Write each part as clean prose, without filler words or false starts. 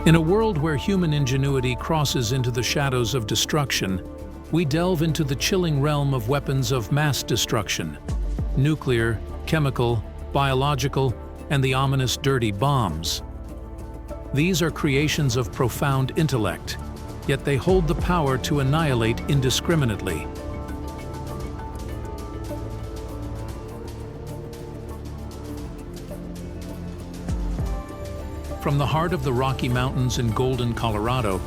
In a world where human ingenuity crosses into the shadows of destruction, we delve into the chilling realm of weapons of mass destruction: nuclear, chemical, biological, and the ominous dirty bombs. These are creations of profound intellect, yet they hold the power to annihilate indiscriminately. From the heart of the Rocky Mountains in Golden, Colorado,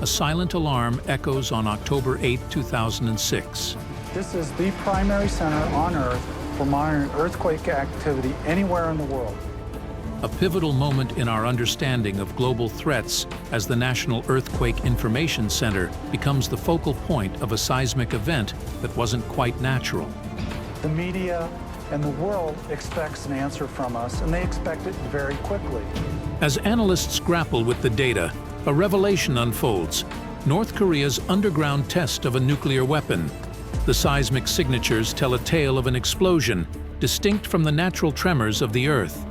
a silent alarm echoes on October 8, 2006. This is the primary center on Earth for monitoring earthquake activity anywhere in the world. A pivotal moment in our understanding of global threats as the National Earthquake Information Center becomes the focal point of a seismic event that wasn't quite natural. The media and the world expects an answer from us, and they expect it very quickly. As analysts grapple with the data, a revelation unfolds: North Korea's underground test of a nuclear weapon. The seismic signatures tell a tale of an explosion, distinct from the natural tremors of the Earth.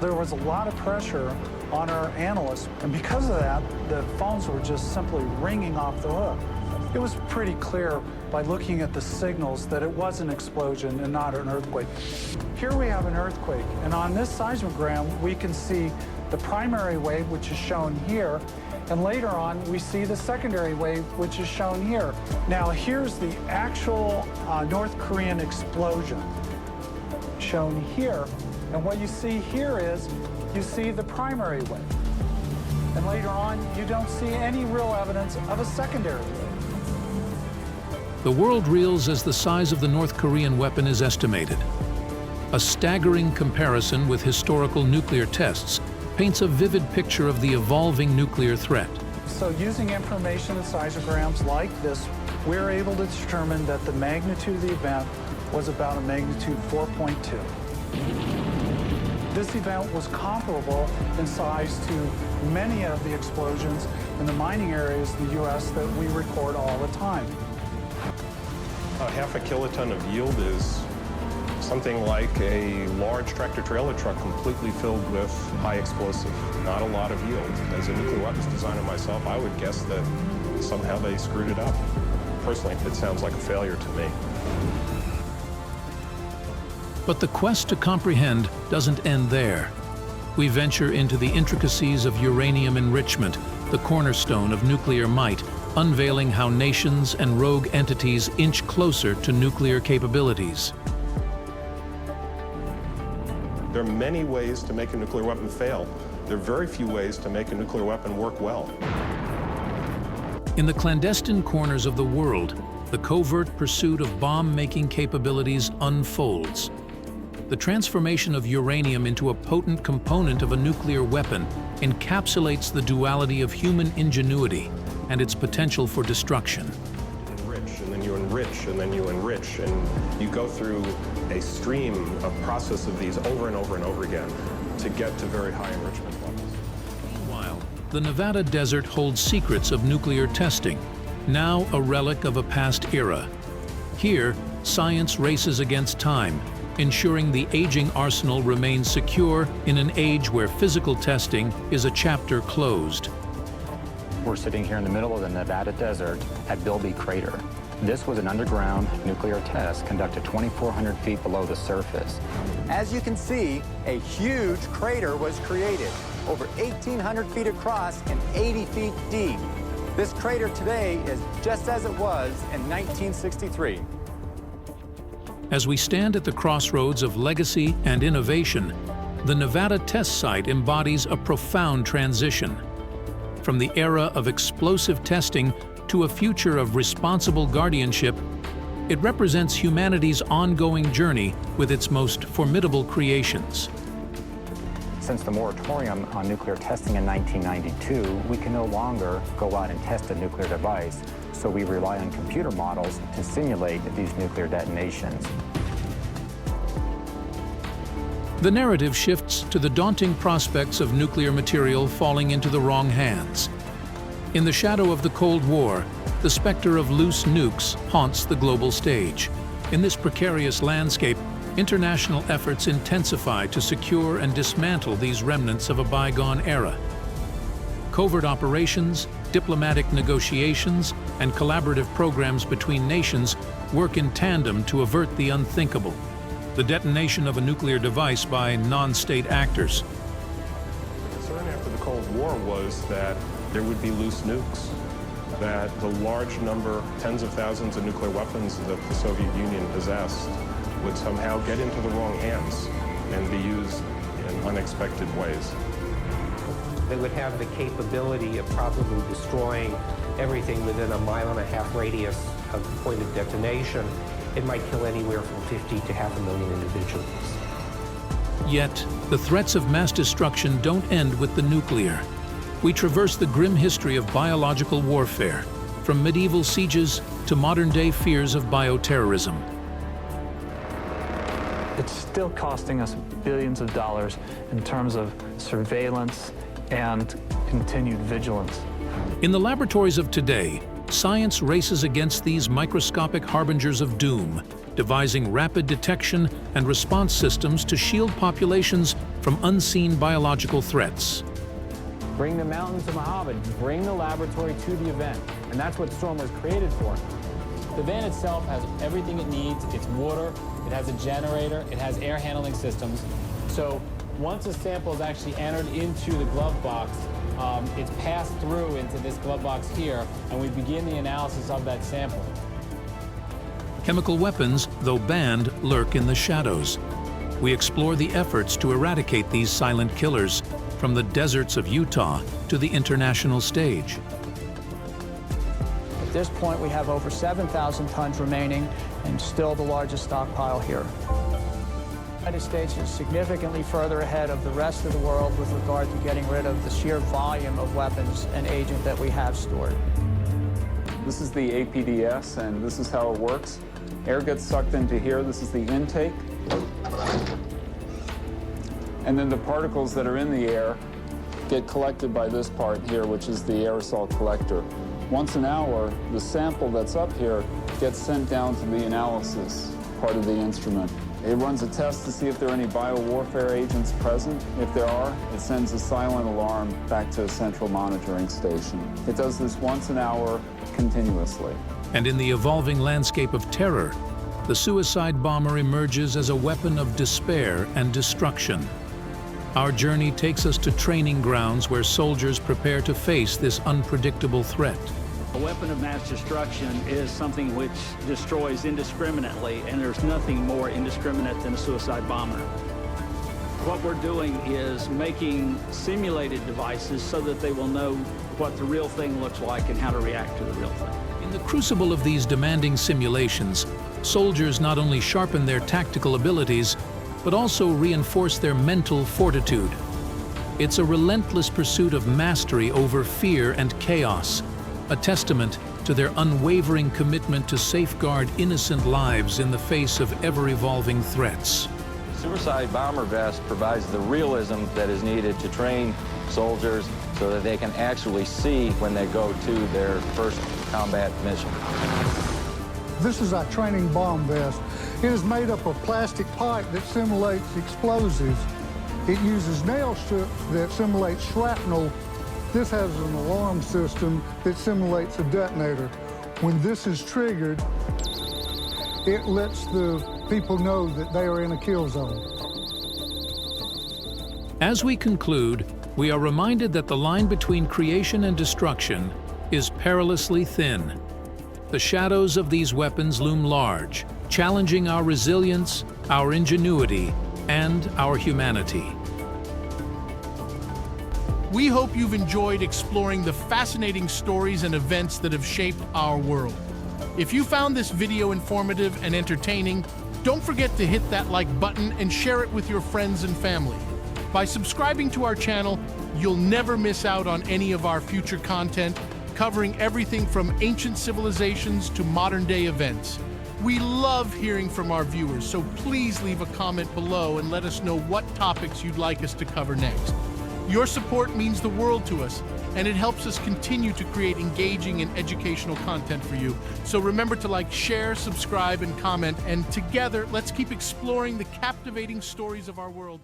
There was a lot of pressure on our analysts, and because of that, the phones were just simply ringing off the hook. It was pretty clear by looking at the signals that it was an explosion and not an earthquake. Here we have an earthquake, and on this seismogram we can see the primary wave, which is shown here, and later on we see the secondary wave, which is shown here. Now here's the actual North Korean explosion shown here, and what you see here is you see the primary wave, and later on you don't see any real evidence of a secondary wave. The world reels as the size of the North Korean weapon is estimated. A staggering comparison with historical nuclear tests paints a vivid picture of the evolving nuclear threat. So using information and seismograms like this, we're able to determine that the magnitude of the event was about a magnitude 4.2. This event was comparable in size to many of the explosions in the mining areas in the U.S. that we record all the time. Half a kiloton of yield is something like a large tractor-trailer truck completely filled with high explosive. Not a lot of yield. As a nuclear weapons designer myself, I would guess that somehow they screwed it up. Personally, it sounds like a failure to me. But the quest to comprehend doesn't end there. We venture into the intricacies of uranium enrichment, the cornerstone of nuclear might, unveiling how nations and rogue entities inch closer to nuclear capabilities. There are many ways to make a nuclear weapon fail. There are very few ways to make a nuclear weapon work well. In the clandestine corners of the world, the covert pursuit of bomb-making capabilities unfolds. The transformation of uranium into a potent component of a nuclear weapon encapsulates the duality of human ingenuity and its potential for destruction. Enrich, and then you enrich, and then you enrich, and you go through a stream of process of these over and over and over again to get to very high enrichment levels. Meanwhile, the Nevada desert holds secrets of nuclear testing, now a relic of a past era. Here, science races against time, ensuring the aging arsenal remains secure in an age where physical testing is a chapter closed. We're sitting here in the middle of the Nevada desert at Bilby Crater. This was an underground nuclear test conducted 2,400 feet below the surface. As you can see, a huge crater was created, over 1,800 feet across and 80 feet deep. This crater today is just as it was in 1963. As we stand at the crossroads of legacy and innovation, the Nevada test site embodies a profound transition. From the era of explosive testing to a future of responsible guardianship, it represents humanity's ongoing journey with its most formidable creations. Since the moratorium on nuclear testing in 1992, we can no longer go out and test a nuclear device, so we rely on computer models to simulate these nuclear detonations. The narrative shifts to the daunting prospects of nuclear material falling into the wrong hands. In the shadow of the Cold War, the specter of loose nukes haunts the global stage. In this precarious landscape, international efforts intensify to secure and dismantle these remnants of a bygone era. Covert operations, diplomatic negotiations, and collaborative programs between nations work in tandem to avert the unthinkable, the detonation of a nuclear device by non-state actors. The concern after the Cold War was that there would be loose nukes, that the large number, tens of thousands of nuclear weapons that the Soviet Union possessed would somehow get into the wrong hands and be used in unexpected ways. They would have the capability of probably destroying everything within a 1.5-mile radius of the point of detonation. It might kill anywhere from 50 to 500,000 individuals. Yet, the threats of mass destruction don't end with the nuclear. We traverse the grim history of biological warfare, from medieval sieges to modern-day fears of bioterrorism. It's still costing us billions of dollars in terms of surveillance and continued vigilance. In the laboratories of today, science races against these microscopic harbingers of doom, devising rapid detection and response systems to shield populations from unseen biological threats. Bring the mountain to Mojave, bring the laboratory to the event, and that's what Storm was created for. The van itself has everything it needs. It's water, it has a generator, it has air handling systems. So once a sample is actually entered into the glove box, it's passed through into this glove box here, and we begin the analysis of that sample. Chemical weapons, though banned, lurk in the shadows. We explore the efforts to eradicate these silent killers, from the deserts of Utah to the international stage. At this point, we have over 7,000 tons remaining and still the largest stockpile here. The United States is significantly further ahead of the rest of the world with regard to getting rid of the sheer volume of weapons and agent that we have stored. This is the APDS, and this is how it works. Air gets sucked into here. This is the intake. And then the particles that are in the air get collected by this part here, which is the aerosol collector. Once an hour, the sample that's up here gets sent down to the analysis part of the instrument. It runs a test to see if there are any biowarfare agents present. If there are, it sends a silent alarm back to a central monitoring station. It does this once an hour continuously. And in the evolving landscape of terror, the suicide bomber emerges as a weapon of despair and destruction. Our journey takes us to training grounds where soldiers prepare to face this unpredictable threat. A weapon of mass destruction is something which destroys indiscriminately, and there's nothing more indiscriminate than a suicide bomber. What we're doing is making simulated devices so that they will know what the real thing looks like and how to react to the real thing. In the crucible of these demanding simulations, soldiers not only sharpen their tactical abilities, but also reinforce their mental fortitude. It's a relentless pursuit of mastery over fear and chaos, a testament to their unwavering commitment to safeguard innocent lives in the face of ever-evolving threats. Suicide bomber vest provides the realism that is needed to train soldiers so that they can actually see when they go to their first combat mission. This is our training bomb vest. It is made up of plastic pipe that simulates explosives. It uses nail strips that simulate shrapnel. This has an alarm system that simulates a detonator. When this is triggered, it lets the people know that they are in a kill zone. As we conclude, we are reminded that the line between creation and destruction is perilously thin. The shadows of these weapons loom large, challenging our resilience, our ingenuity, and our humanity. We hope you've enjoyed exploring the fascinating stories and events that have shaped our world. If you found this video informative and entertaining, don't forget to hit that like button and share it with your friends and family. By subscribing to our channel, you'll never miss out on any of our future content, covering everything from ancient civilizations to modern-day events. We love hearing from our viewers, so please leave a comment below and let us know what topics you'd like us to cover next. Your support means the world to us, and it helps us continue to create engaging and educational content for you. So remember to like, share, subscribe, and comment, and together, let's keep exploring the captivating stories of our world.